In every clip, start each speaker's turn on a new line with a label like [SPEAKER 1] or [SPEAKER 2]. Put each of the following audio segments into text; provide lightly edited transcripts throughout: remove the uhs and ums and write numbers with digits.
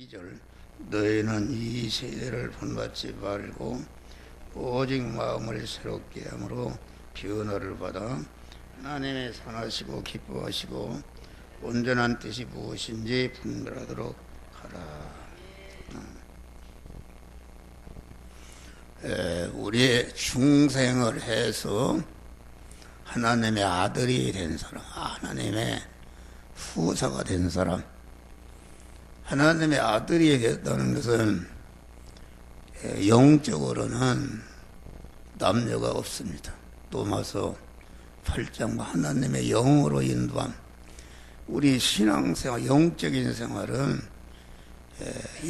[SPEAKER 1] 2절 너희는 이 세대를 본받지 말고 오직 마음을 새롭게 함으로 변화를 받아 하나님의 선하시고 기뻐하시고 온전한 뜻이 무엇인지 분별하도록 하라. 우리의 중생을 해서 하나님의 아들이 된 사람, 하나님의 후사가 된 사람, 하나님의 아들이 됐다는 것은 영적으로는 남녀가 없습니다. 로마서 8장 하나님의 영으로 인도함. 우리 신앙생활, 영적인 생활은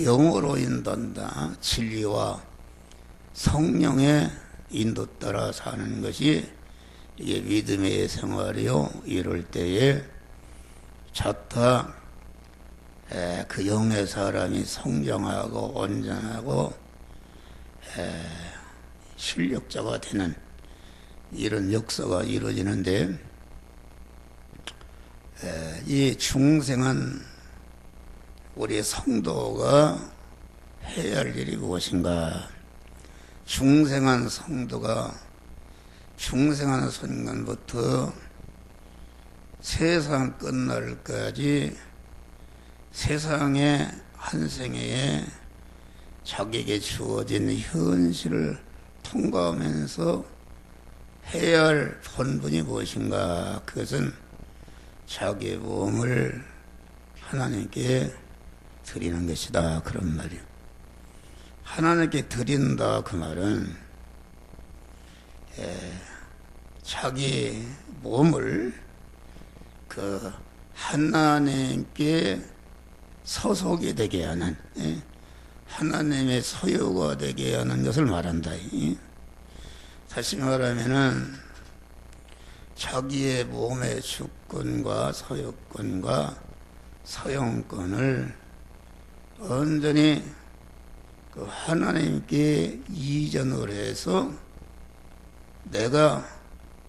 [SPEAKER 1] 영으로 인도한다. 진리와 성령의 인도 따라 사는 것이 이게 믿음의 생활이요. 이럴 때에 자타 그 영의 사람이 성장하고 온전하고 실력자가 되는 이런 역사가 이루어지는데, 이 중생한 우리 성도가 해야 할 일이 무엇인가? 중생한 성도가 중생하는 순간부터 세상 끝날까지 세상의 한 생애에 자기에게 주어진 현실을 통과하면서 해야 할 본분이 무엇인가? 그것은 자기의 몸을 하나님께 드리는 것이다. 그런 말이요. 하나님께 드린다. 그 말은 자기 몸을 그 하나님께 소속이 되게 하는, 하나님의 소유가 되게 하는 것을 말한다. 다시 말하면은 자기의 몸의 주권과 소유권과 사용권을 온전히 그 하나님께 이전을 해서 내가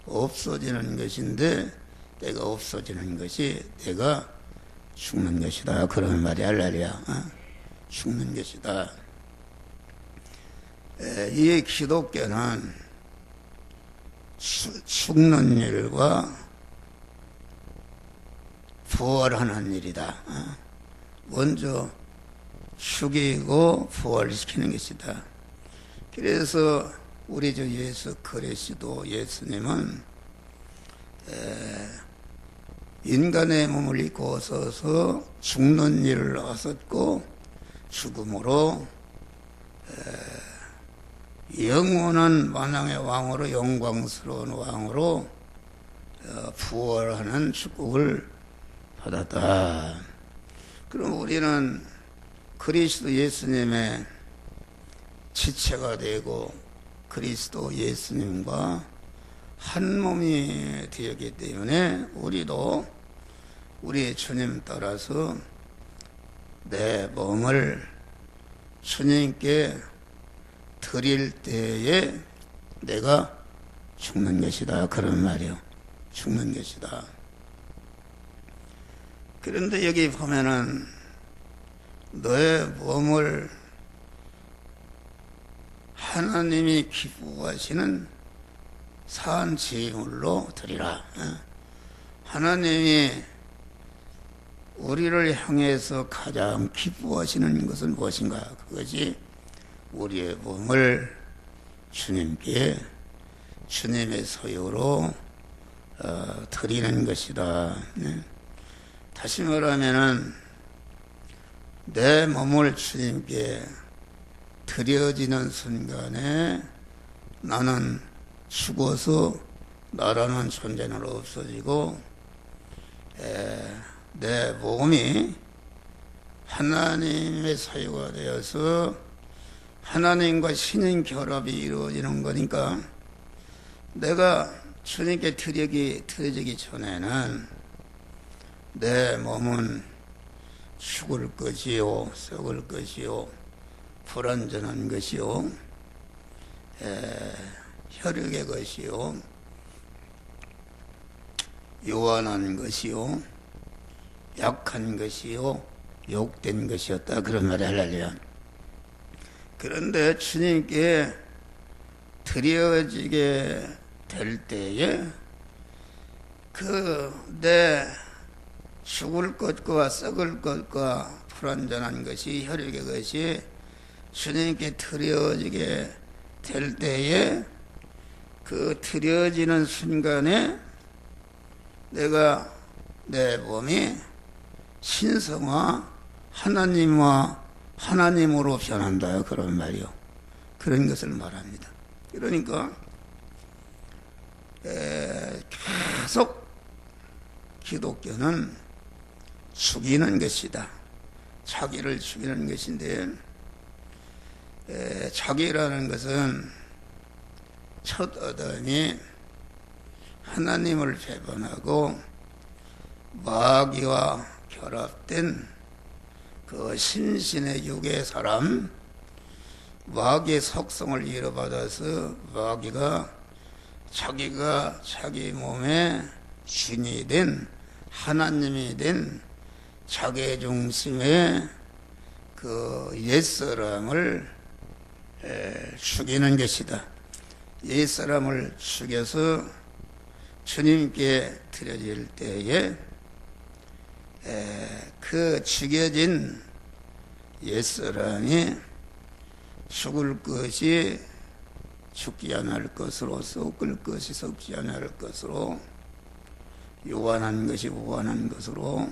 [SPEAKER 1] 없어지는 것인데, 내가 없어지는 것이 내가 죽는 것이다. 그런 말이 할렐루야. 죽는 것이다. 이 기독교는 죽는 일과 부활하는 일이다. 먼저 죽이고 부활시키는 것이다. 그래서 우리 주 예수 그리스도 예수님은 인간의 몸을 입고 오셔서 죽는 일을 하셨고, 죽음으로 영원한 만왕의 왕으로, 영광스러운 왕으로 부활하는 축복을 받았다. 그럼 우리는 그리스도 예수님의 지체가 되고 그리스도 예수님과 한 몸이 되었기 때문에 우리도 우리 주님 따라서 내 몸을 주님께 드릴 때에 내가 죽는 것이다. 그런 말이요. 죽는 것이다. 그런데 여기 보면은 너의 몸을 하나님이 기뻐하시는 산 제물로 드리라. 하나님이 우리를 향해서 가장 기뻐하시는 것은 무엇인가? 그것이 우리의 몸을 주님께 주님의 소유로 드리는 것이다. 다시 말하면은 내 몸을 주님께 드려지는 순간에 나는 죽어서 나라는 존재는 없어지고 내 몸이 하나님의 소유가 되어서 하나님과 신인 결합이 이루어지는 거니까, 내가 주님께 드려지기 전에는 내 몸은 죽을 것이요, 썩을 것이요, 불완전한 것이요, 혈육의 것이요, 요한한 것이요, 약한 것이요, 욕된 것이었다. 그런 말이 할렐루야. 그런데 주님께 드려지게 될 때에 그 내 죽을 것과 썩을 것과 불완전한 것이 혈육의 것이 주님께 드려지게 될 때에 그 드려지는 순간에 내가 내 몸이 신성화 하나님으로 변한다. 그런 말이요. 그런 것을 말합니다. 그러니까 계속 기독교는 죽이는 것이다. 자기를 죽이는 것인데 자기라는 것은 첫 아담이 하나님을 배반하고 마귀와 결합된 그 신신의 육의 사람, 마귀의 속성을 이어받아서 마귀가 자기가 자기 몸의 주인이 된 하나님이 된 자기 중심의 그 옛사람을 죽이는 것이다. 옛사람을 죽여서 주님께 드려질 때에 그 죽여진 옛사람이 죽을 것이 죽지 않을 것으로, 썩을 것이 썩지 않을 것으로, 요한한 것이 무한한 것으로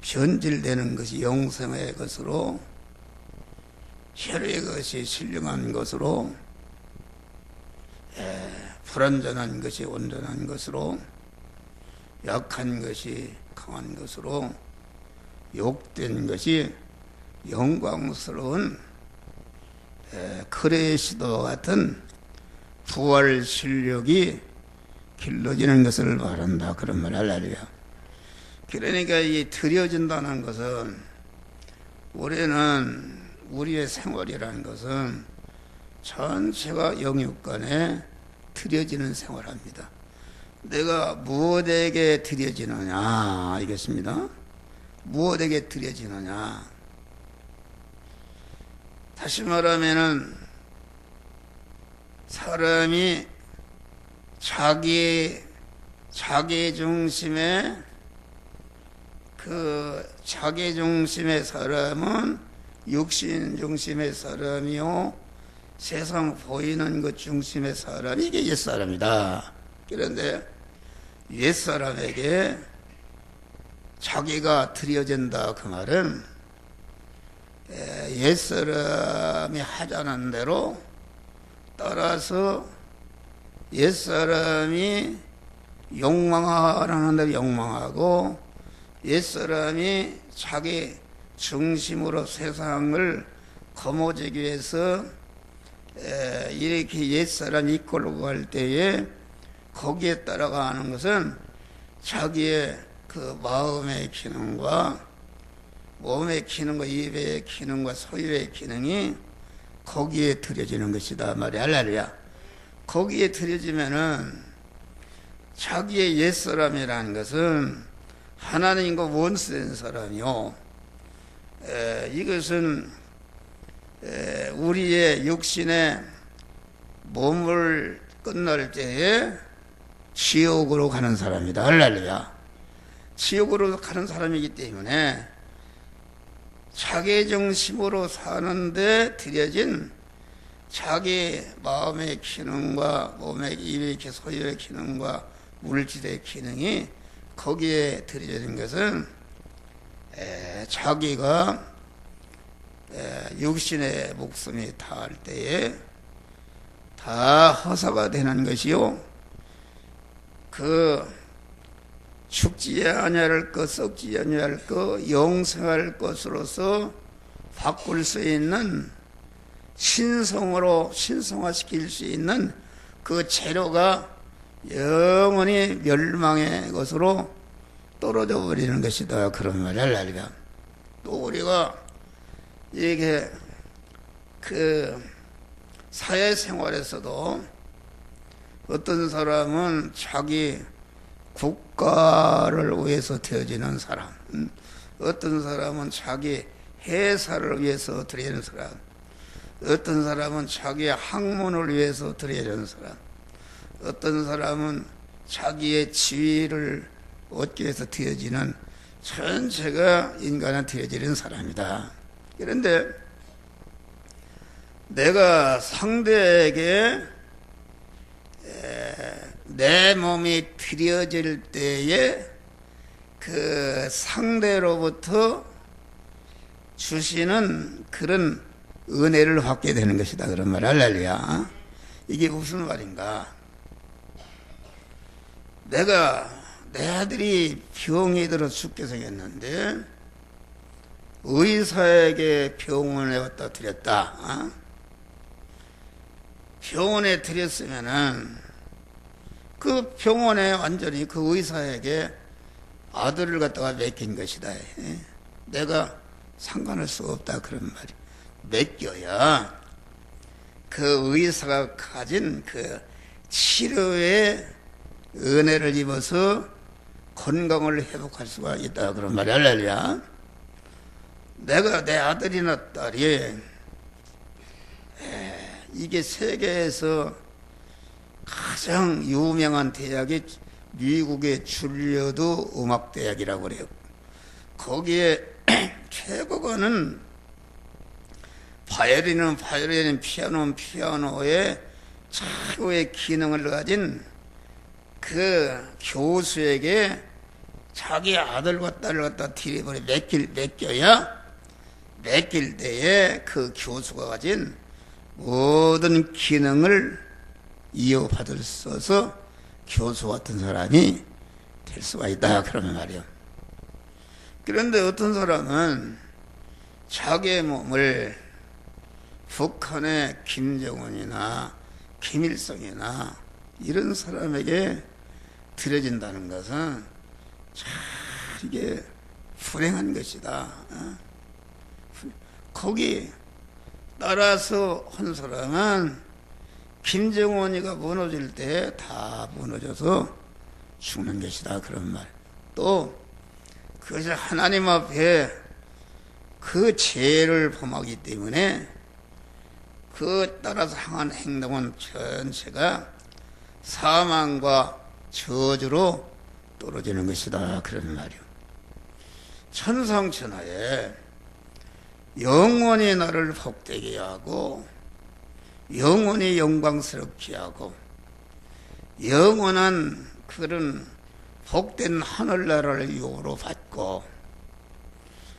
[SPEAKER 1] 변질되는 것이 영생의 것으로, 혈의 것이 신령한 것으로, 불완전한 것이 온전한 것으로, 약한 것이 강한 것으로, 욕된 것이 영광스러운 크레시도와 같은 부활 실력이 길러지는 것을 말한다. 그런 말 할렐루야. 그러니까 이 드려진다는 것은 우리의 생활이라는 것은 전체가 영육간에 드려지는 생활합니다. 내가 무엇에게 드려지느냐, 알겠습니다. 무엇에게 드려지느냐. 다시 말하면은 사람이 자기 중심의 자기 중심의 사람은 육신 중심의 사람이요, 세상 보이는 것 중심의 사람이 이게 옛사람이다. 그런데 옛사람에게 자기가 드려진다. 그 말은 옛사람이 하자는 대로 따라서 옛사람이 욕망하라는 대로 욕망하고, 옛사람이 자기 중심으로 세상을 거머쥐기 위해서 이렇게 옛사람이 이끌고 갈 때에 거기에 따라가는 것은 자기의 그 마음의 기능과 몸의 기능과 입의 기능과 소유의 기능이 거기에 들여지는 것이다 말이야. 할렐루야. 거기에 들여지면은 자기의 옛사람이라는 것은 하나님과 원수된 사람이요, 이것은 우리의 육신의 몸을 끝날 때에 지옥으로 가는 사람이다. 할렐루야. 지옥으로 가는 사람이기 때문에 자기 중심으로 사는데 들여진 자기 마음의 기능과 몸의 입의 소유의 기능과 물질의 기능이 거기에 들여진 것은 자기가 육신의 목숨이 닿을 때에 다 허사가 되는 것이요, 그 죽지 아니할 것, 썩지 아니할 것, 영생할 것으로서 바꿀 수 있는, 신성으로 신성화시킬 수 있는 그 재료가 영원히 멸망의 것으로 떨어져 버리는 것이다. 그런 말을 할렐루야. 또 우리가 이게 그 사회생활에서도 어떤 사람은 자기 국가를 위해서 되어지는 사람, 어떤 사람은 자기 회사를 위해서 드리는 사람, 어떤 사람은 자기의 학문을 위해서 드리는 사람, 어떤 사람은 자기의 지위를 얻기 위해서 되어지는 전체가 인간은 되어지는 사람이다. 그런데 내가 상대에게 내 몸이 드려질 때에 그 상대로부터 주시는 그런 은혜를 받게 되는 것이다. 그런 말. 할렐루야. 이게 무슨 말인가? 내 아들이 병이 들어 죽게 생겼는데 의사에게 병원에 왔다 드렸다. 병원에 드렸으면은 그 병원에 완전히 그 의사에게 아들을 갖다가 맡긴 것이다. 내가 상관할 수 없다. 그런 말이. 맡겨야 그 의사가 가진 그 치료의 은혜를 입어서 건강을 회복할 수가 있다. 그런 말이. 할렐루야. 내가 내 아들이나 딸이 이게 세계에서 가장 유명한 대학이 미국의 줄리어드 음악대학이라고 그래요. 거기에 최고가는 바이올린은 바이올린, 피아노는 피아노의 최고의 기능을 가진 그 교수에게 자기 아들과 딸을 갖다 디리버리 맡길 때에 그 교수가 가진 모든 기능을 이어받을 수 있어서 교수 같은 사람이 될 수가 있다. 그러면 말이요. 그런데 어떤 사람은 자기의 몸을 북한의 김정은이나 김일성이나 이런 사람에게 드려진다는 것은 참 이게 불행한 것이다. 거기 따라서 한 사람은 김정은이가 무너질 때 다 무너져서 죽는 것이다. 그런 말. 또 그것이 하나님 앞에 그 죄를 범하기 때문에 그 따라서 행한 행동은 전체가 사망과 저주로 떨어지는 것이다. 그런 말이요. 천상천하에 영원히 나를 복되게 하고 영원히 영광스럽게 하고 영원한 그런 복된 하늘나라를 유업으로 받고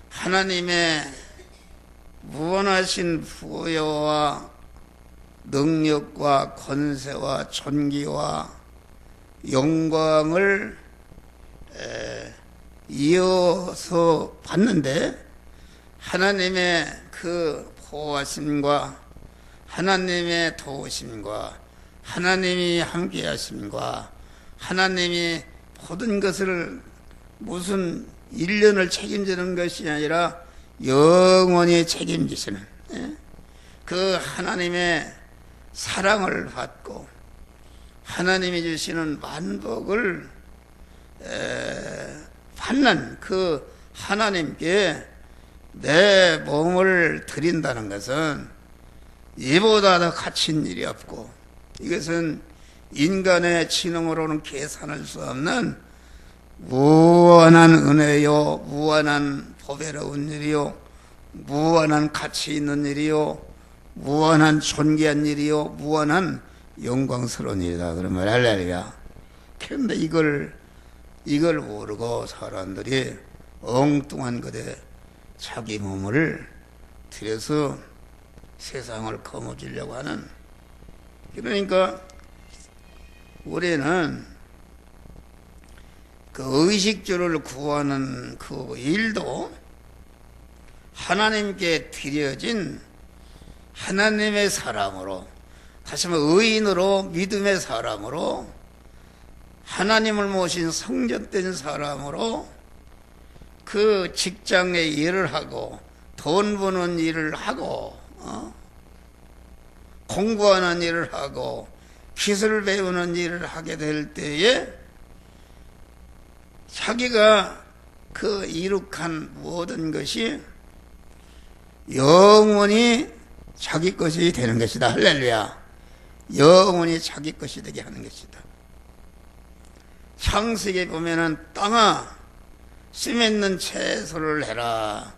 [SPEAKER 1] 하나님의 무한하신 부여와 능력과 권세와 존귀와 영광을 이어서 받는데 하나님의 그 보호하심과 하나님의 도우심과 하나님이 함께 하심과 하나님이 모든 것을 무슨 1년을 책임지는 것이 아니라 영원히 책임지시는 그 하나님의 사랑을 받고 하나님이 주시는 만복을 받는 그 하나님께 내 몸을 드린다는 것은 이보다 더 가치인 일이 없고 이것은 인간의 지능으로는 계산할 수 없는 무한한 은혜요, 무한한 보배로운 일이요, 무한한 가치 있는 일이요, 무한한 존귀한 일이요, 무한한 영광스러운 일이다. 그러면 할렐루야. 그런데 이걸 모르고 사람들이 엉뚱한 것에 자기 몸을 들여서 세상을 거머쥐려고 하는. 그러니까 우리는 그 의식주를 구하는 그 일도 하나님께 드려진 하나님의 사람으로, 다시 말해 의인으로 믿음의 사람으로 하나님을 모신 성전된 사람으로 그 직장의 일을 하고 돈 버는 일을 하고 공부하는 일을 하고 기술 배우는 일을 하게 될 때에 자기가 그 이룩한 모든 것이 영원히 자기 것이 되는 것이다. 할렐루야. 영원히 자기 것이 되게 하는 것이다. 창세기에 보면은 땅아 씨 맺는 채소를 해라.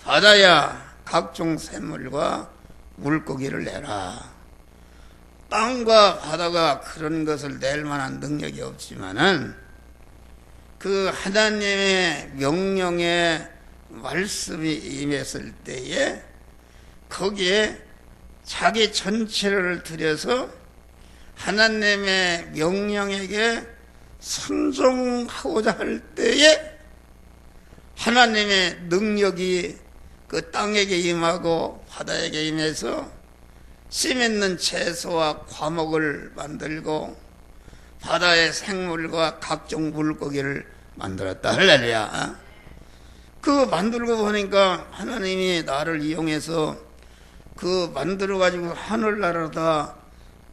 [SPEAKER 1] 바다야 각종 샘물과 물고기를 내라. 땅과 바다가 그런 것을 낼 만한 능력이 없지만은 그 하나님의 명령에 말씀이 임했을 때에 거기에 자기 전체를 들여서 하나님의 명령에게 순종하고자 할 때에 하나님의 능력이 그 땅에게 임하고 바다에게 임해서 씨 맺는 채소와 과목을 만들고 바다의 생물과 각종 물고기를 만들었다. 할렐루야. 그 만들고 보니까 하나님이 나를 이용해서 그 만들어가지고 하늘나라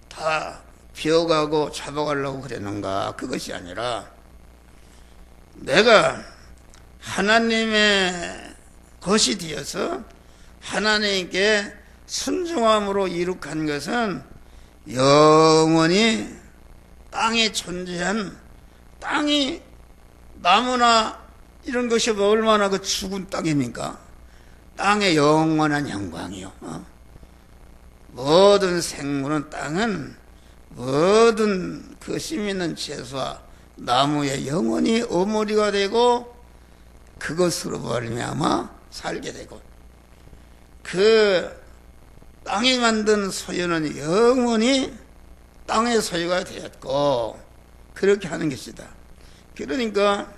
[SPEAKER 1] 다 비워가고 잡아가려고 그랬는가? 그것이 아니라 내가 하나님의 것이 되어서 하나님께 순종함으로 이룩한 것은 영원히 땅에 존재한 땅이 나무나 이런 것이 얼마나 그 죽은 땅입니까? 땅의 영원한 영광이요. 모든 생물은 땅은 모든 그 씨 있는 채소와 나무에 영원히 어머니가 되고 그것으로 말미암아 살게 되고 그 땅이 만든 소유는 영원히 땅의 소유가 되었고 그렇게 하는 것이다. 그러니까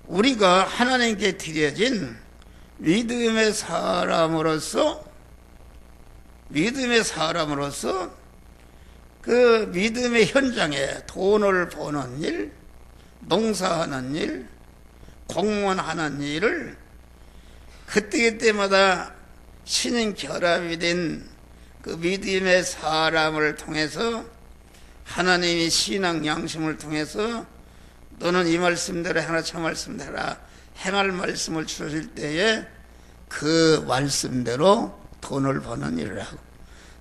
[SPEAKER 1] 우리가 하나님께 드려진 믿음의 사람으로서 그 믿음의 현장에 돈을 버는 일, 농사하는 일, 공무원하는 일을 그때마다 신인 결합이 된 그 믿음의 사람을 통해서 하나님이 신앙 양심을 통해서 너는 이 말씀대로 하나 저 말씀대로 행할 말씀을 주실 때에 그 말씀대로 돈을 버는 일을 하고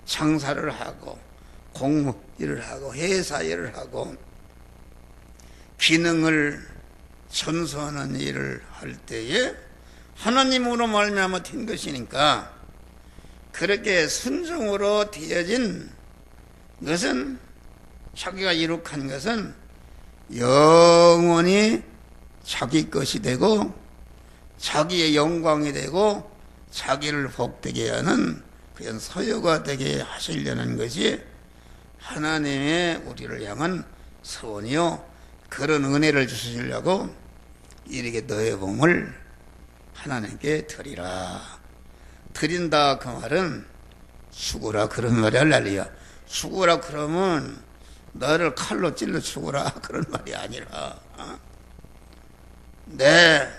[SPEAKER 1] 장사를 하고 공무 일을 하고 회사 일을 하고 기능을 전수하는 일을 할 때에 하나님으로 말미암아 된 것이니까 그렇게 순종으로 되어진 것은 자기가 이룩한 것은 영원히 자기 것이 되고 자기의 영광이 되고 자기를 복되게 하는 그런 소유가 되게 하시려는 것이 하나님의 우리를 향한 소원이요 그런 은혜를 주시려고 이렇게 너의 몸을 하나님께 드리라. 드린다 그 말은 죽으라 그런 말이 할렐루야. 죽으라 그러면 너를 칼로 찔러 죽으라 그런 말이 아니라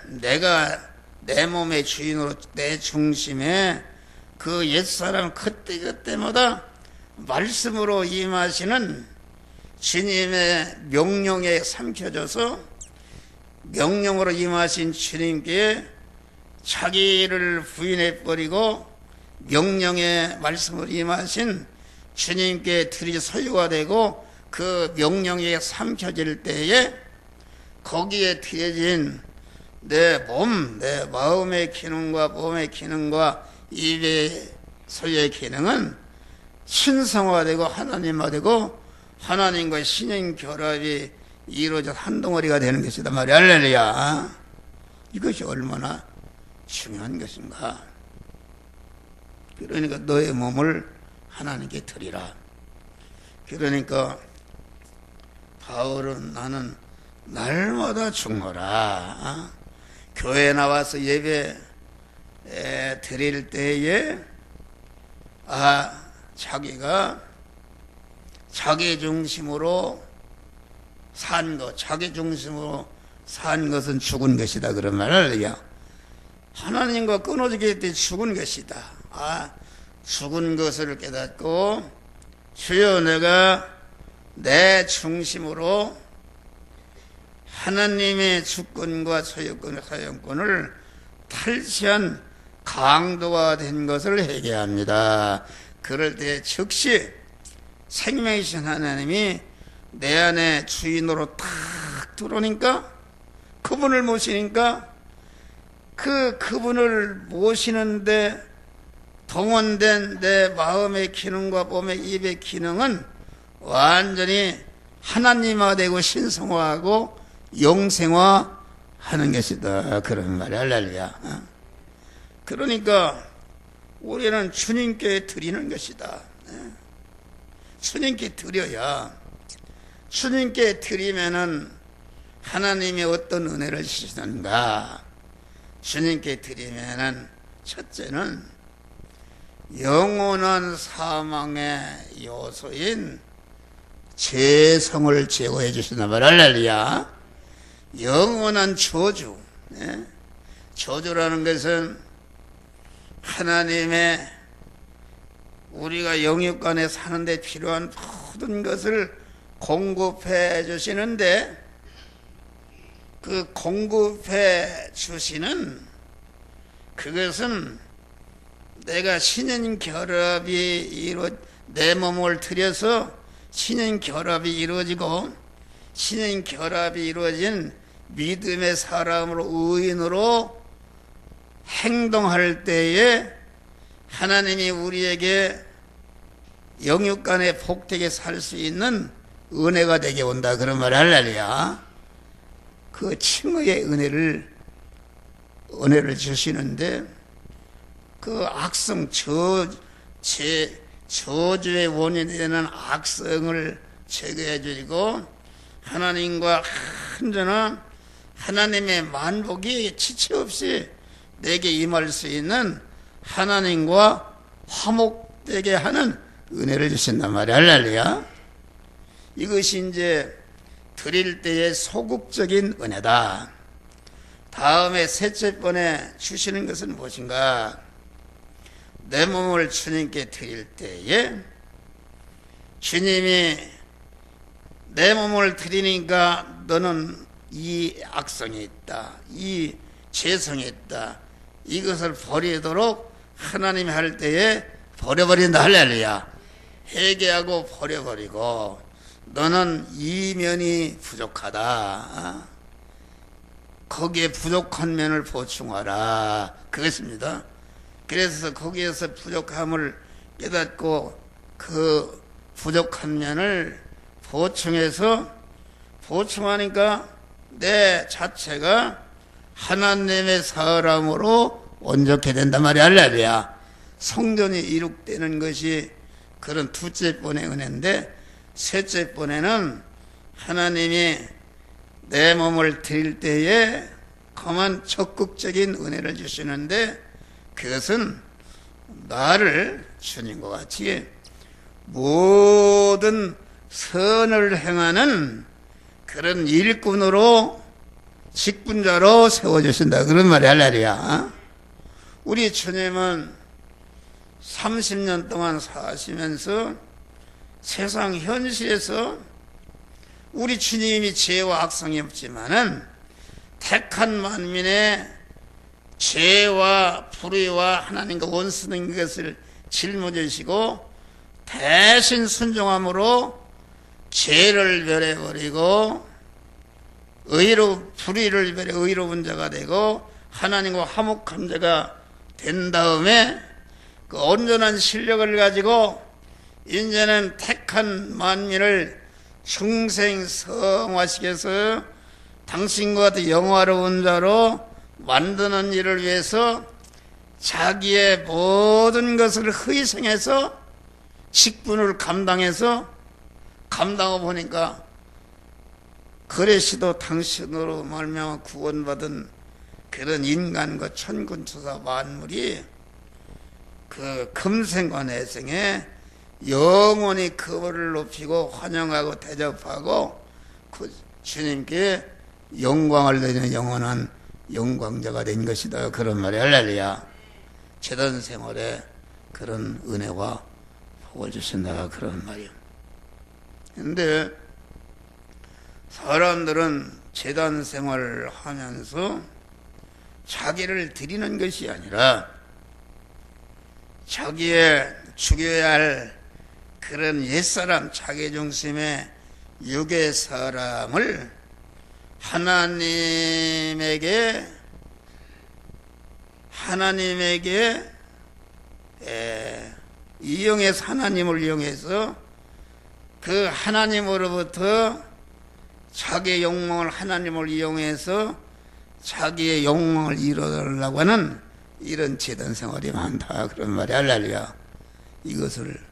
[SPEAKER 1] 내가 내 몸의 주인으로 내 중심에 그 옛사람 그때마다 말씀으로 임하시는 주님의 명령에 삼켜져서 명령으로 임하신 주님께 자기를 부인해버리고 명령의 말씀으로 임하신 주님께 드리 소유가 되고 그 명령에 삼켜질 때에 거기에 드려진 내 몸, 내 마음의 기능과 몸의 기능과 입의 소유의 기능은 신성화되고 하나님화되고 하나님과 신인 결합이 이루어져 한 덩어리가 되는 것이다 말이야. 할렐루야. 이것이 얼마나 중요한 것인가. 그러니까 너의 몸을 하나님께 드리라. 그러니까 바울은 나는 날마다 죽노라. 교회 나와서 예배 드릴 때에 자기가 자기 중심으로 산 것, 자기 중심으로 산 것은 죽은 것이다 그런 말을 하나님과 끊어지게 될 때 죽은 것이다. 죽은 것을 깨닫고 주여 내가 내 중심으로 하나님의 주권과 소유권을 탈취한 강도가 된 것을 회개합니다. 그럴 때 즉시 생명이신 하나님이 내 안에 주인으로 탁 들어오니까, 그분을 모시니까 그분을 모시는데 동원된 내 마음의 기능과 몸의 입의 기능은 완전히 하나님화 되고 신성화하고 영생화하는 것이다. 그런 말이야. 할렐루야. 그러니까 우리는 주님께 드리는 것이다. 주님께 드려야, 주님께 드리면은 하나님이 어떤 은혜를 주시는가. 주님께 드리면은 첫째는 영원한 사망의 요소인 죄성을 제거해 주신단 말이야. 할렐루야. 영원한 저주. 저주라는 것은 하나님의 우리가 영육간에 사는데 필요한 모든 것을 공급해 주시는데, 그 공급해 주시는 그것은 내가 신인 결합이 내 몸을 들여서 신인 결합이 이루어지고, 신인 결합이 이루어진 믿음의 사람으로 의인으로 행동할 때에 하나님이 우리에게 영육간에 복되게 살 수 있는 은혜가 되게 온다. 그런 말을 할렐루야. 그 칭의의 은혜를 주시는데, 그 악성 저주의 원인이 되는 악성을 제거해 주시고, 하나님과 한전한 하나님의 만복이 지체 없이 내게 임할 수 있는 하나님과 화목되게 하는 은혜를 주신단 말이야. 할렐루야. 이것이 이제 드릴 때의 소극적인 은혜다. 다음에 셋째 번에 주시는 것은 무엇인가? 내 몸을 주님께 드릴 때에 주님이 내 몸을 드리니까 너는 이 악성이 있다, 이 죄성이 있다, 이것을 버리도록 하나님이 할 때에 버려버린다. 할렐루야. 회개하고 버려버리고, 너는 이면이 부족하다, 거기에 부족한 면을 보충하라, 그것입니다. 그래서 거기에서 부족함을 깨닫고 그 부족한 면을 보충하니까 내 자체가 하나님의 사람으로 온전케 된단 말이야. 할렐루야. 성전이 이룩되는 것이 그런 두째 번의 은혜인데, 셋째 번에는 하나님이 내 몸을 드릴 때에 그만 적극적인 은혜를 주시는데, 그것은 나를 주님과 같이 모든 선을 행하는 그런 일꾼으로, 직분자로 세워주신다. 그런 말이 할렐루야. 우리 주님은 30년 동안 사시면서 세상 현실에서 우리 주님이 죄와 악성이 없지만은 택한 만민의 죄와 불의와 하나님과 원수된 것을 짊어지시고 대신 순종함으로 죄를 멸해버리고 불의를 멸해 의로운 자가 되고 하나님과 화목한 자가 된 다음에 그 온전한 실력을 가지고 이제는 택한 만민을 중생성화시켜서 당신과 같은 영화로운 자로 만드는 일을 위해서 자기의 모든 것을 희생해서 직분을 감당하고 보니까 그래시도 당신으로 말미암아 구원받은 그런 인간과 천군천사 만물이 그 금생과 내생에 영원히 그분을 높이고 환영하고 대접하고 그 주님께 영광을 드리는 영원한 영광자가 된 것이다. 그런 말이 할렐루야. 재단 생활에 그런 은혜와 복을 주신다. 그런 말이요. 근데 사람들은 재단 생활을 하면서 자기를 드리는 것이 아니라 자기의 죽여야 할 그런 옛사람, 자기중심의 육의 사람을 하나님에게 이용해서, 하나님을 이용해서 그 하나님으로부터 자기의 욕망을, 하나님을 이용해서 자기의 욕망을 이루려고 하는 이런 재단 생활이 많다, 그런 말이 할렐루야. 이것을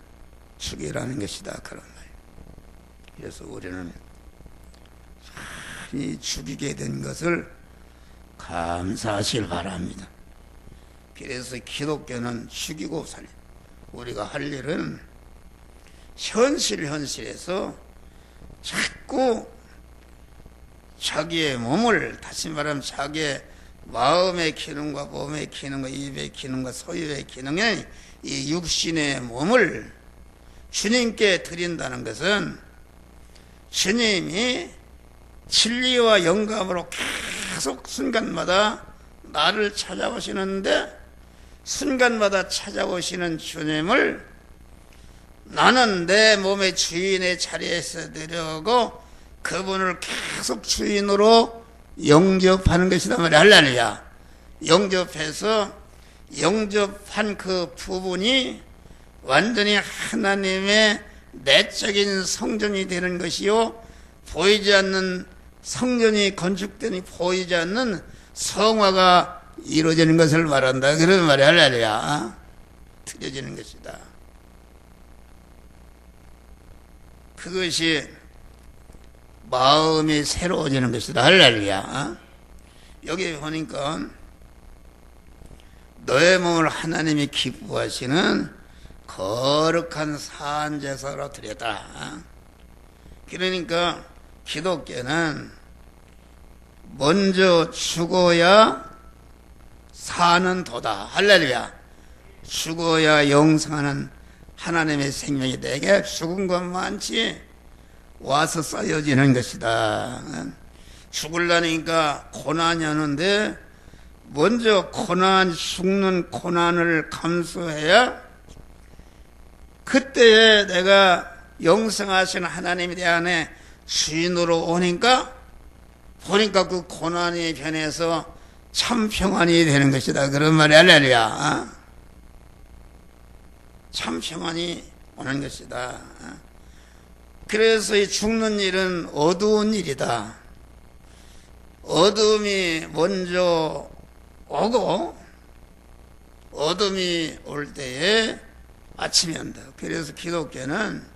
[SPEAKER 1] 죽이라는 것이다, 그런 말이에요. 그래서 우리는 이 죽이게 된 것을 감사하시길 바랍니다. 그래서 기독교는 죽이고 살려. 우리가 할 일은 현실에서 자꾸 자기의 몸을, 다시 말하면 자기의 마음의 기능과 몸의 기능과 입의 기능과 소유의 기능에 이 육신의 몸을 주님께 드린다는 것은 주님이 진리와 영감으로 계속 순간마다 나를 찾아오시는데, 순간마다 찾아오시는 주님을 나는 내 몸의 주인의 자리에서 내려오고 그분을 계속 주인으로 영접하는 것이다 말이야. 할렐루야. 영접한 그 부분이 완전히 하나님의 내적인 성전이 되는 것이요, 보이지 않는 성전이 건축되니 보이지 않는 성화가 이루어지는 것을 말한다, 그런 말이야. 할렐루야. 드려지는 것이다. 그것이 마음이 새로워지는 것이다. 할렐루야. 여기 보니까 너의 몸을 하나님이 기뻐하시는 거룩한 산제사로 드렸다. 그러니까 기독교는 먼저 죽어야 사는 도다. 할렐루야. 죽어야 영생하는 하나님의 생명이 내게 죽은 것만치 와서 쌓여지는 것이다. 죽으려니까 고난이 오는데 먼저 죽는 고난을 감수해야 그때에 내가 영생하신 하나님에 대한 주인으로 보니까 그 고난이 변해서 참 평안이 되는 것이다, 그런 말이 할렐루야. 참 평안이 오는 것이다. 그래서 이 죽는 일은 어두운 일이다. 어둠이 먼저 오고 어둠이 올 때에 아침이 온다. 그래서 기독교는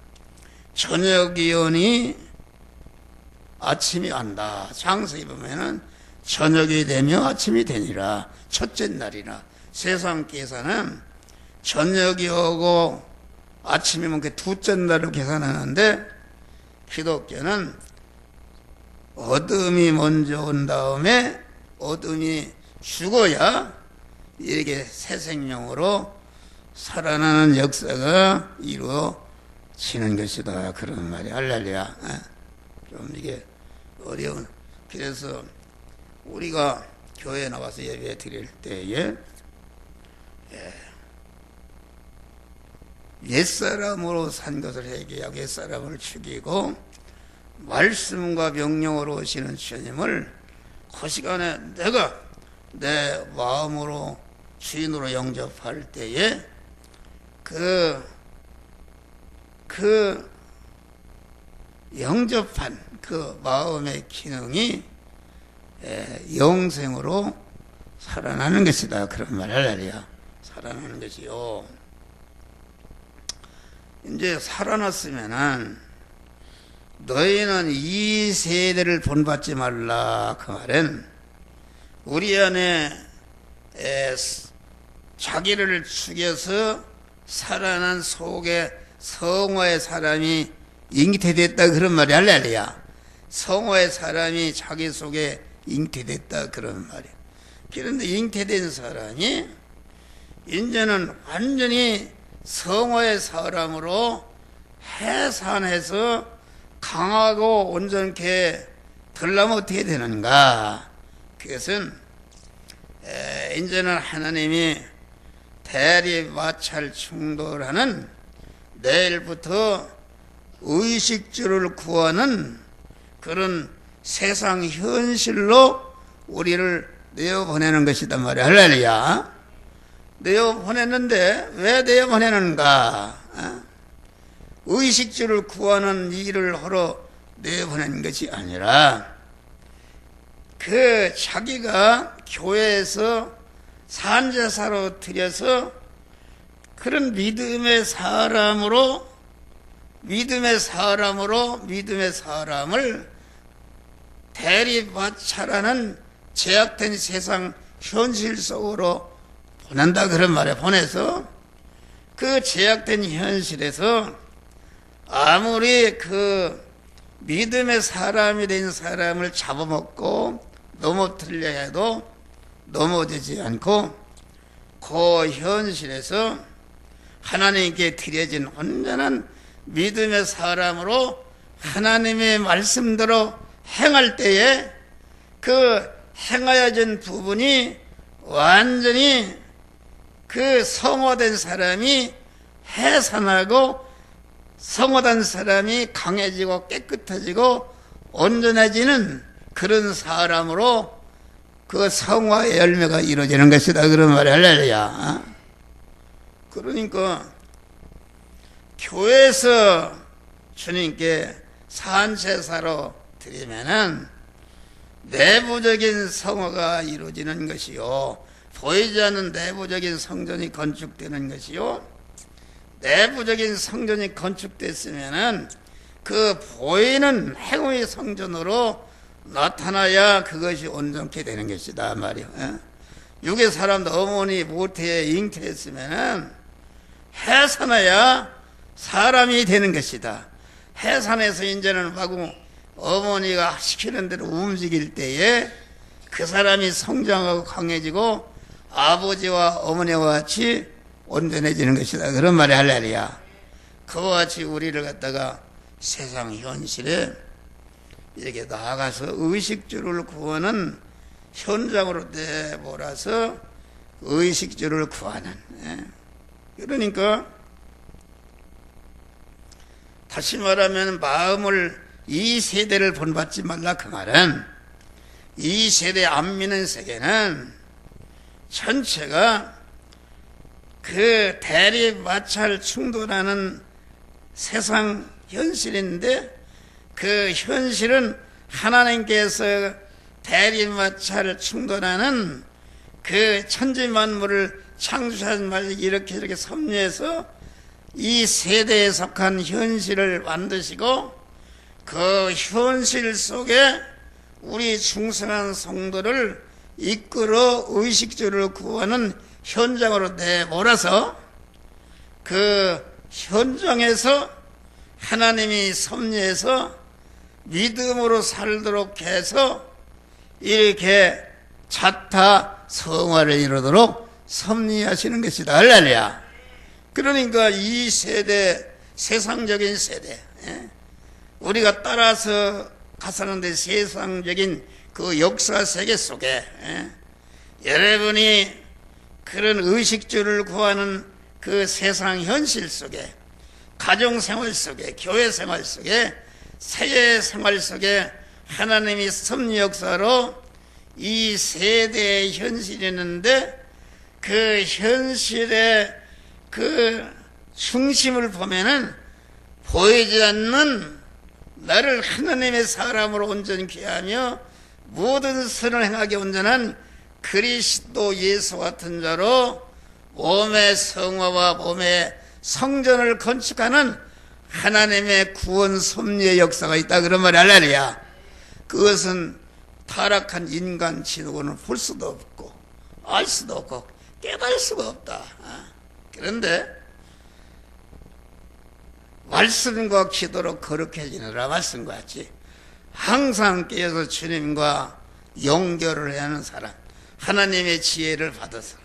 [SPEAKER 1] 저녁이 오니 아침이 온다. 창세기 보면은 저녁이 되며 아침이 되니라. 첫째 날이라. 세상 계산은 저녁이 오고 아침이면 그 둘째 날을 계산하는데, 기독교는 어둠이 먼저 온 다음에 어둠이 죽어야 이렇게 새 생명으로 살아나는 역사가 이루어지는 것이다, 그런 말이 할렐루야. 좀 이게 어려운. 그래서 우리가 교회에 나와서 예배 드릴 때에 옛사람으로 산 것을 회개하고 옛사람을 죽이고 말씀과 명령으로 오시는 주님을 그 시간에 내가 내 마음으로 주인으로 영접할 때에 그 영접한 그 마음의 기능이 영생으로 살아나는 것이다, 그런 말을 할렐루야. 살아나는 것이요. 이제 살아났으면은 너희는 이 세대를 본받지 말라, 그 말은 우리 안에 자기를 죽여서 살아난 속에 성화의 사람이 잉태됐다, 그런 말이 할렐루야. 성화의 사람이 자기 속에 잉태됐다, 그런 말이야. 그런데 잉태된 사람이 이제는 완전히 성화의 사람으로 해산해서 강하고 온전케 그러려면 어떻게 되는가? 그것은 이제는 하나님이 대리 마찰 충돌하는 내일부터 의식주를 구하는 그런 세상 현실로 우리를 내어보내는 것이다 말이야. 할렐루야. 내어보냈는데 왜 내어보내는가? 의식주를 구하는 일을 하러 내보낸 것이 아니라 그 자기가 교회에서 산제사로 들여서 그런 믿음의 사람을 대리마찰하는 제약된 세상 현실 속으로 보낸다 그런 말에 보내서 그 제약된 현실에서 아무리 그 믿음의 사람이 된 사람을 잡아먹고 넘어뜨리려 해도 넘어지지 않고 그 현실에서 하나님께 드려진 온전한 믿음의 사람으로 하나님의 말씀대로 행할 때에 그 행하여진 부분이 완전히 그 성화된 사람이 해산하고 성화된 사람이 강해지고 깨끗해지고 온전해지는 그런 사람으로 그 성화의 열매가 이루어지는 것이다 그런 말이 할렐루야. 그러니까 교회에서 주님께 산제사로 드리면은 내부적인 성화가 이루어지는 것이요, 보이지 않는 내부적인 성전이 건축되는 것이요, 내부적인 성전이 건축됐으면은 그 보이는 행위의 성전으로 나타나야 그것이 온전케 되는 것이다 말이야. 육의 사람도 어머니 모태에 잉태했으면은 해산해야 사람이 되는 것이다. 해산해서 이제는 마구 어머니가 시키는 대로 움직일 때에 그 사람이 성장하고 강해지고 아버지와 어머니와 같이 온전해지는 것이다 그런 말이 할렐루야. 그와 같이 우리를 갖다가 세상 현실에 이렇게 나아가서 의식주를 구하는 현장으로 내몰아서 의식주를 구하는, 그러니까 다시 말하면 마음을 이 세대를 본받지 말라 그 말은 이 세대 안 믿는 세계는 전체가 그 대리 마찰 충돌하는 세상 현실인데 그 현실은 하나님께서 대리 마찰 충돌하는 그 천지 만물을 창조하신 말을 이렇게 섭리해서 이 세대에 속한 현실을 만드시고 그 현실 속에 우리 충성한 성도를 이끌어 의식주를 구하는 현장으로 내몰아서 그 현장에서 하나님이 섭리해서 믿음으로 살도록 해서 이렇게 자타 성화를 이루도록 섭리하시는 것이다 할렐루야. 그러니까 이 세대, 세상적인 세대, 우리가 따라서 가사는데 세상적인 그 역사 세계 속에 여러분이 그런 의식주를 구하는 그 세상 현실 속에, 가정생활 속에, 교회생활 속에, 세계생활 속에 하나님이 섭리 역사로 이 세대의 현실이 있는데 그 현실의 그 중심을 보면은 보이지 않는 나를 하나님의 사람으로 온전히 귀하며 모든 선을 행하게 온전한 그리스도 예수 같은 자로 몸의 성화와 몸의 성전을 건축하는 하나님의 구원 섭리의 역사가 있다 그런 말이 할렐루야. 그것은 타락한 인간 지도고는 볼 수도 없고 알 수도 없고 깨달을 수가 없다. 그런데 말씀과 기도로 거룩해지느라 말씀과 같이 항상 깨어서 주님과 연결을 하는 사람, 하나님의 지혜를 받아서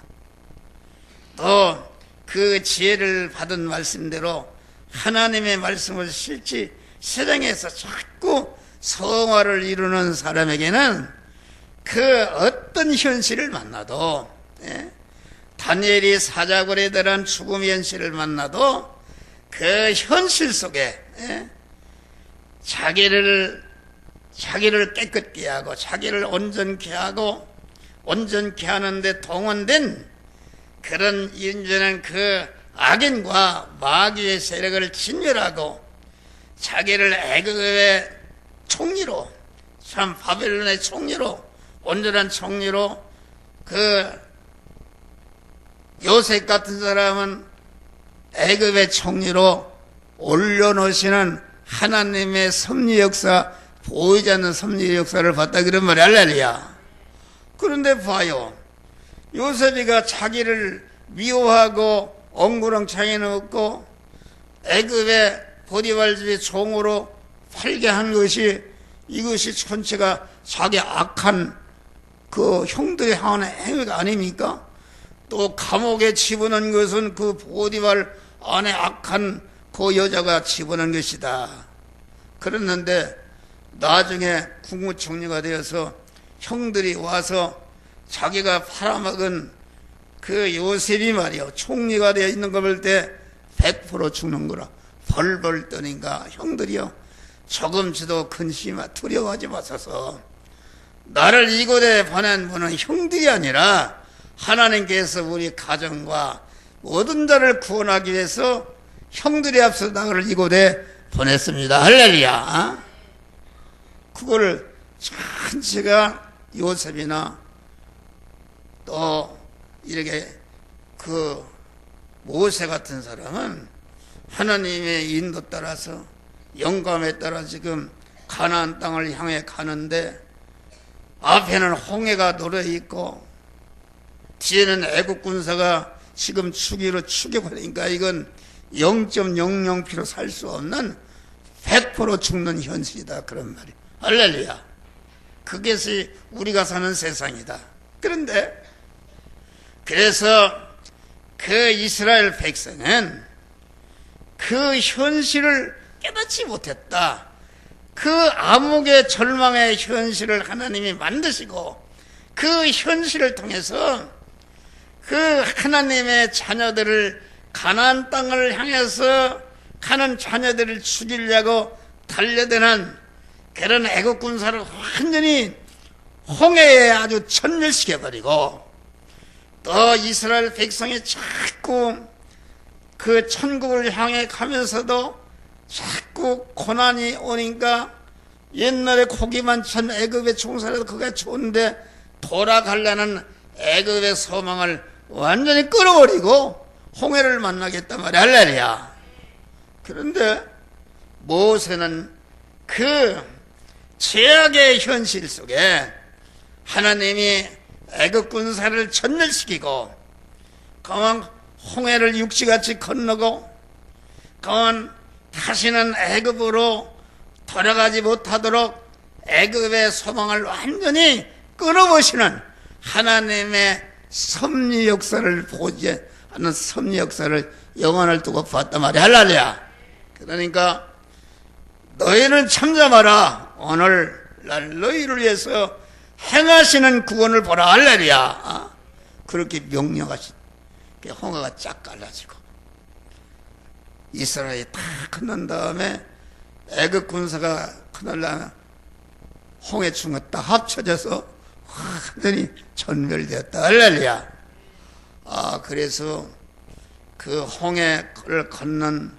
[SPEAKER 1] 또 그 지혜를 받은 말씀대로 하나님의 말씀을 실제 세상에서 자꾸 성화를 이루는 사람에게는 그 어떤 현실을 만나도, 다니엘이 사자굴에 들어간 죽음의 현실을 만나도 그 현실 속에 자기를 깨끗게 하고 자기를 온전케 하고 온전케 하는데 동원된 그런 인전한 그 악인과 마귀의 세력을 진멸하고 자기를 애굽의 총리로, 참 바벨론의 총리로, 온전한 총리로, 그 요셉 같은 사람은 애굽의 총리로 올려놓으시는 하나님의 섭리 역사, 보이지 않는 섭리 역사를 봤다 그런 말이 할렐루야. 그런데 봐요, 요셉이가 자기를 미워하고 엉구렁창에 넣고 애굽의 보디발 집의 종으로 팔게 한 것이, 이것이 전체가 자기 악한 그 형들이 하는 행위가 아닙니까? 또 감옥에 집어넣은 것은 그 보디발 안에 악한 그 여자가 집어넣은 것이다. 그랬는데 나중에 국무총리가 되어서 형들이 와서 자기가 팔아먹은 그 요셉이 말이요, 총리가 되어 있는 걸 볼 때 100% 죽는 거라 벌벌 떠니까 형들이요, 조금치도 근심하 두려워하지 마소서. 나를 이곳에 보낸 분은 형들이 아니라 하나님께서 우리 가정과 모든 자를 구원하기 위해서 형들이 앞서 나를 이곳에 보냈습니다. 할렐루야. 그거를 전체가 요셉이나 또 이렇게 그 모세 같은 사람은 하나님의 인도 따라서 영감에 따라 지금 가나안 땅을 향해 가는데 앞에는 홍해가 놓여 있고 뒤에는 애국 군사가 지금 추격하니까 이건 0.00% 살 수 없는 100% 죽는 현실이다 그런 말이에요. 할렐루야. 그것이 우리가 사는 세상이다. 그런데 그래서 그 이스라엘 백성은 그 현실을 깨닫지 못했다. 그 암흑의 절망의 현실을 하나님이 만드시고 그 현실을 통해서 그 하나님의 자녀들을 가나안 땅을 향해서 가는 자녀들을 죽이려고 달려드는 그런 애국 군사를 완전히 홍해에 아주 전멸시켜버리고 또 이스라엘 백성이 자꾸 그 천국을 향해 가면서도 자꾸 고난이 오니까 옛날에 고기만 천 애굽의 총사라도 그게 좋은데 돌아가려는 애굽의 소망을 완전히 끌어버리고 홍해를 만나겠단 말이야. 할렐루야. 그런데 모세는 그 죄악의 현실 속에 하나님이 애굽 군사를 전멸시키고 그만 홍해를 육지같이 건너고 그만 다시는 애굽으로 돌아가지 못하도록 애굽의 소망을 완전히 끊어버리는 하나님의 섭리 역사를 보지 않는 섭리 역사를 영원을 두고 봤단 말이야. 할렐루야. 그러니까 너희는 참잠하라. 오늘날 너희를 위해서 행하시는 구원을 보라. 할렐루야. 그렇게 명령하신 홍해가 쫙 갈라지고 이스라엘이 다 끝난 다음에 애굽 군사가 끝날려면 홍해 충과 딱 합쳐져서 완전히 전멸되었다. 할렐루야. 그래서 그 홍해를 건넌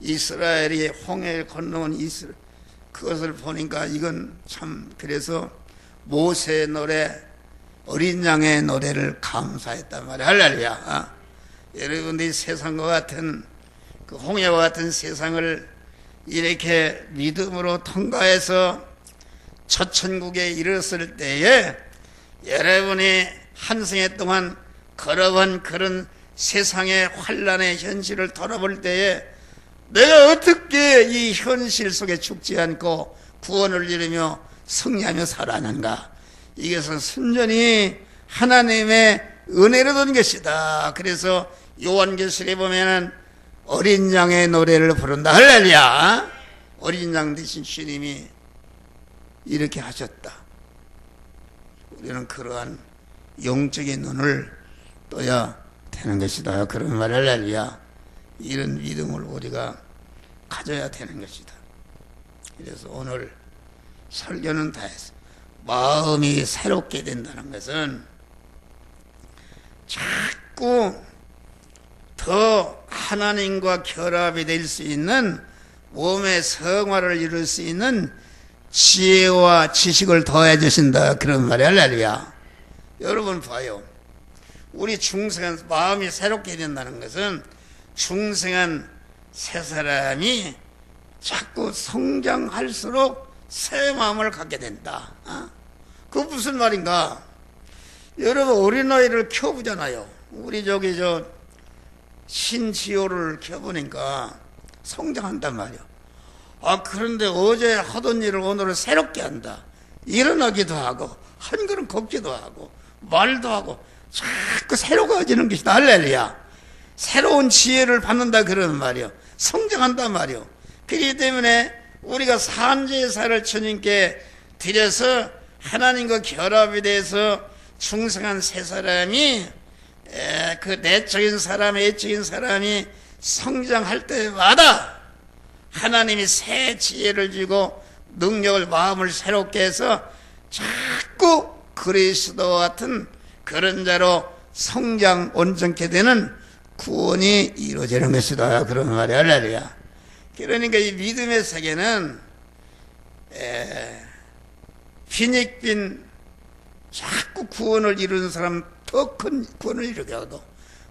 [SPEAKER 1] 이스라엘이 홍해를 건너온 이스라엘 그것을 보니까 이건 참 그래서 모세의 노래 어린 양의 노래를 감사했단 말이야. 할렐루야. 여러분들이 세상과 같은 그 홍해와 같은 세상을 이렇게 믿음으로 통과해서 첫 천국에 이르렀을 때에 여러분이 한 생애 동안 걸어본 그런 세상의 환란의 현실을 돌아볼 때에 내가 어떻게 이 현실 속에 죽지 않고 구원을 이루며 승리하며 살아가는가. 이것은 순전히 하나님의 은혜로 된 것이다. 그래서 요한계시록에 보면은 어린 양의 노래를 부른다. 할렐루야. 어린 양 대신 주님이 이렇게 하셨다. 우리는 그러한 영적인 눈을 떠야 되는 것이다. 그런 말을 할렐루야. 이런 믿음을 우리가 가져야 되는 것이다. 그래서 오늘 설교는 다 했어. 마음이 새롭게 된다는 것은 자꾸 더 하나님과 결합이 될 수 있는 몸의 성화를 이룰 수 있는 지혜와 지식을 더해 주신다. 그런 말이 할렐루야. 여러분 봐요. 우리 중생한 마음이 새롭게 된다는 것은 중생한 새 사람이 자꾸 성장할수록 새 마음을 갖게 된다. 그거 무슨 말인가? 여러분 어린아이를 키워보잖아요. 우리 신지호를 키워보니까 성장한단 말이야. 그런데 어제 하던 일을 오늘은 새롭게 한다. 일어나기도 하고 한 걸음 걷기도 하고 말도 하고 자꾸 새로워지는 것이다. 할렐루야. 새로운 지혜를 받는다 그러는 말이요. 성장한단 말이요. 그렇기 때문에 우리가 산제사를 주님께 드려서 하나님과 결합이 돼서 중생한 새 사람이 그 내적인 사람, 애적인 사람이 성장할 때마다 하나님이 새 지혜를 주고 능력을 마음을 새롭게 해서 자꾸 그리스도와 같은 그런 자로 성장 온전케 되는 구원이 이루어지는 것이다. 그런 말이 할렐루야. 그러니까 이 믿음의 세계는 빈익빈 자꾸 구원을 이루는 사람 더 큰 구원을 이루게 하고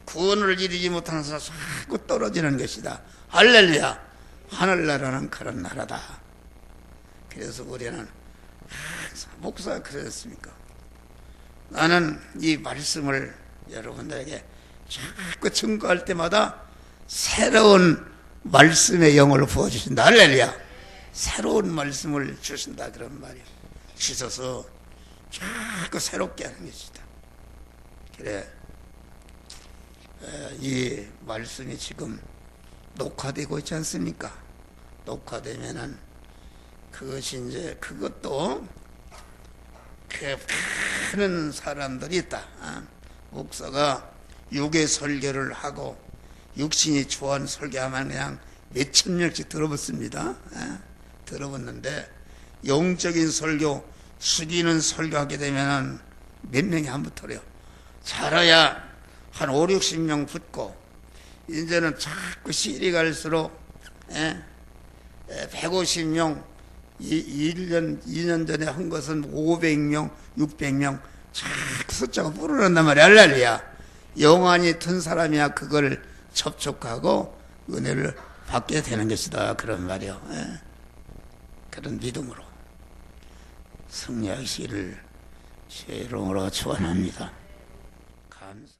[SPEAKER 1] 구원을 이루지 못하는 사람 자꾸 떨어지는 것이다. 할렐루야. 하늘나라는 그런 나라다. 그래서 우리는 목사가 그랬습니까? 나는 이 말씀을 여러분들에게 자꾸 증거할 때마다 새로운 말씀의 영을 부어주신다. 할렐루야. 새로운 말씀을 주신다. 그런 말이야. 주셔서 자꾸 새롭게 하는 것이다. 그래, 이 말씀이 지금 녹화되고 있지 않습니까? 녹화되면은 그것이 이제 그것도 그 많은 사람들이 있다. 목사가 육의 설교를 하고 육신이 좋아하는 설교하면 그냥 몇천 명씩 들어봤습니다. 들어봤는데 영적인 설교, 숙이는 설교하게 되면 몇 명이 안 붙어요. 잘해야 한 5, 60명 붙고 이제는 자꾸 시일이 갈수록 150명 1년, 2년 전에 한 것은 500명, 600명 자꾸 숫자가 불어난단 말이야. 할렐루야. 영안이 든 사람이야 그걸 접촉하고 은혜를 받게 되는 것이다. 그런 말이요. 그런 믿음으로 승리하시기를 제 이름으로 축원합니다. 감사.